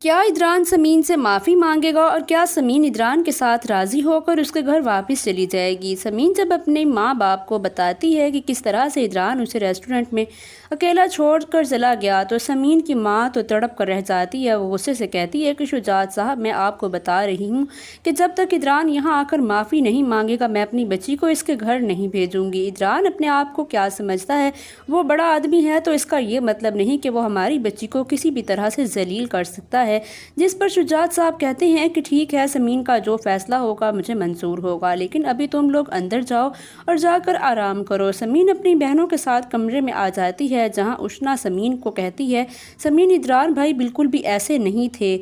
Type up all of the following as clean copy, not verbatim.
کیا ادران سمین سے معافی مانگے گا اور کیا سمین ادران کے ساتھ راضی ہو کر اس کے گھر واپس چلی جائے گی؟ سمین جب اپنے ماں باپ کو بتاتی ہے کہ کس طرح سے ادران اسے ریسٹورنٹ میں اکیلا چھوڑ کر چلا گیا تو سمین کی ماں تو تڑپ کر رہ جاتی ہے۔ وہ غصے سے کہتی ہے کہ شجاعت صاحب، میں آپ کو بتا رہی ہوں کہ جب تک ادران یہاں آ کر معافی نہیں مانگے گا میں اپنی بچی کو اس کے گھر نہیں بھیجوں گی۔ ادران اپنے آپ کو کیا سمجھتا ہے؟ وہ بڑا آدمی ہے تو اس کا یہ مطلب نہیں کہ وہ ہماری بچی کو کسی بھی طرح سے ذلیل کر سکتا ہے، جس پر شجاعت صاحب کہتے ہیں کہ ٹھیک ہے، سمین کا جو فیصلہ ہوگا مجھے منظور ہوگا، لیکن ابھی تم لوگ اندر جاؤ اور جا کر آرام کرو۔ سمین اپنی بہنوں کے ساتھ کمرے میں آ جاتی ہے جہاں اشنا سمین کو کہتی ہے، سمین، ادران بھائی بالکل بھی ایسے نہیں تھے،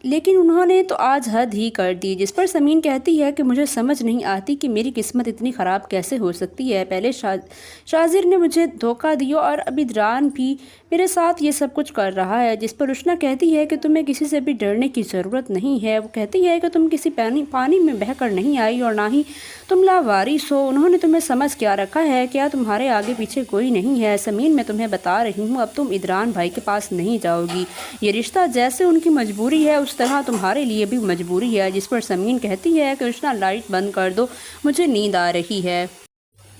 لیکن انہوں نے تو آج حد ہی کر دی۔ جس پر سمین کہتی ہے کہ مجھے سمجھ نہیں آتی کہ میری قسمت اتنی خراب کیسے ہو سکتی ہے، پہلے شاذر نے مجھے دھوکہ دیا اور اب ادران بھی میرے ساتھ یہ سب کچھ کر رہا ہے۔ جس پر اشنا کہتی ہے کہ تمہیں کسی سے بھی ڈرنے کی ضرورت نہیں ہے۔ وہ کہتی ہے کہ تم کسی پانی میں بہہ کر نہیں آئی اور نہ ہی تم لاوارث ہو، انہوں نے تمہیں سمجھ کیا رکھا ہے؟ کیا تمہارے آگے پیچھے کوئی نہیں ہے؟ سمین، میں تمہیں بتا رہی ہوں، اب تم ادران بھائی کے پاس نہیں جاؤ گی، یہ رشتہ جیسے ان کی مجبوری ہے اس طرح تمہارے لیے بھی مجبوری ہے۔ جس پر سمین کہتی ہے کہ اشنا، لائٹ بند کر دو، مجھے نیند آ رہی ہے۔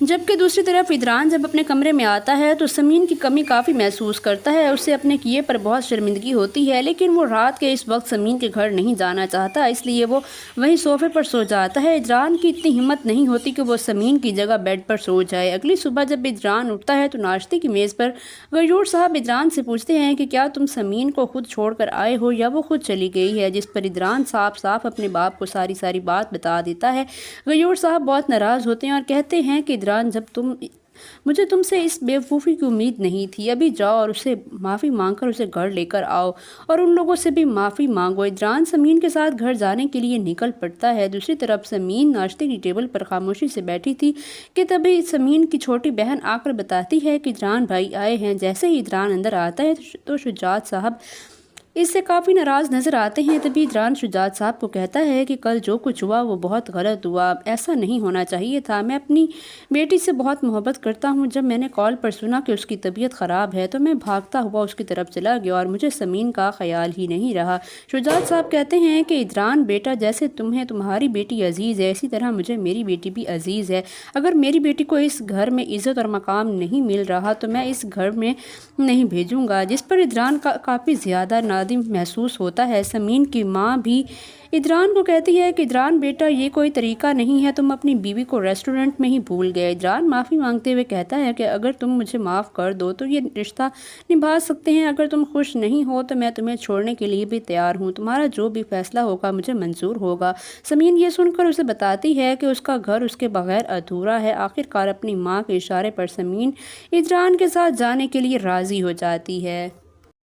جبکہ دوسری طرف ادران جب اپنے کمرے میں آتا ہے تو سمین کی کمی کافی محسوس کرتا ہے، اسے اپنے کیے پر بہت شرمندگی ہوتی ہے، لیکن وہ رات کے اس وقت سمین کے گھر نہیں جانا چاہتا، اس لیے وہ وہیں صوفے پر سو جاتا ہے۔ ادران کی اتنی ہمت نہیں ہوتی کہ وہ سمین کی جگہ بیڈ پر سو جائے۔ اگلی صبح جب ادران اٹھتا ہے تو ناشتے کی میز پر غیور صاحب ادران سے پوچھتے ہیں کہ کیا تم سمین کو خود چھوڑ کر آئے ہو یا وہ خود چلی گئی ہے؟ جس پر ادران صاف اپنے باپ کو ساری بات بتا دیتا ہے۔ غیور صاحب بہت ناراض ہوتے ہیں اور کہتے ہیں کہ ادران، مجھے تم سے اس بے وقوفی کی امید نہیں تھی، ابھی جاؤ اور اسے معافی مانگ کر اسے گھر لے کر آؤ اور ان لوگوں سے بھی معافی مانگو۔ ادران سمین کے ساتھ گھر جانے کے لیے نکل پڑتا ہے۔ دوسری طرف سمین ناشتے کی ٹیبل پر خاموشی سے بیٹھی تھی کہ تبھی سمین کی چھوٹی بہن آ کر بتاتی ہے کہ ادران بھائی آئے ہیں۔ جیسے ہی ادران اندر آتا ہے تو شجاعت صاحب اس سے کافی ناراض نظر آتے ہیں۔ تبھی ادران شجاعت صاحب کو کہتا ہے کہ کل جو کچھ ہوا وہ بہت غلط ہوا، ایسا نہیں ہونا چاہیے تھا، میں اپنی بیٹی سے بہت محبت کرتا ہوں، جب میں نے کال پر سنا کہ اس کی طبیعت خراب ہے تو میں بھاگتا ہوا اس کی طرف چلا گیا اور مجھے سمین کا خیال ہی نہیں رہا۔ شجاعت صاحب کہتے ہیں کہ ادران بیٹا، جیسے تمہیں تمہاری بیٹی عزیز ہے اسی طرح مجھے میری بیٹی بھی عزیز ہے، اگر میری بیٹی کو اس گھر میں عزت اور مقام نہیں مل رہا تو میں اس گھر میں نہیں بھیجوں گا۔ جس پر ادران کا کافی زیادہ نادم محسوس ہوتا ہے۔ سمین کی ماں بھی ادران کو کہتی ہے کہ ادران بیٹا، یہ کوئی طریقہ نہیں ہے، تم اپنی بیوی کو ریسٹورنٹ میں ہی بھول گئے۔ ادران معافی مانگتے ہوئے کہتا ہے کہ اگر تم مجھے معاف کر دو تو یہ رشتہ نبھا سکتے ہیں، اگر تم خوش نہیں ہو تو میں تمہیں چھوڑنے کے لیے بھی تیار ہوں، تمہارا جو بھی فیصلہ ہوگا مجھے منظور ہوگا۔ سمین یہ سن کر اسے بتاتی ہے کہ اس کا گھر اس کے بغیر ادھورا ہے۔ آخرکار اپنی ماں کے اشارے پر سمین ادران کے ساتھ جانے کے لیے راضی ہو جاتی ہے۔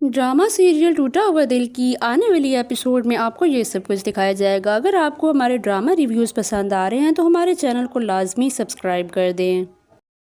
ڈرامہ سیریل ٹوٹا ہوا دل کی آنے والی ایپیسوڈ میں آپ کو یہ سب کچھ دکھایا جائے گا۔ اگر آپ کو ہمارے ڈرامہ ریویوز پسند آ رہے ہیں تو ہمارے چینل کو لازمی سبسکرائب کر دیں۔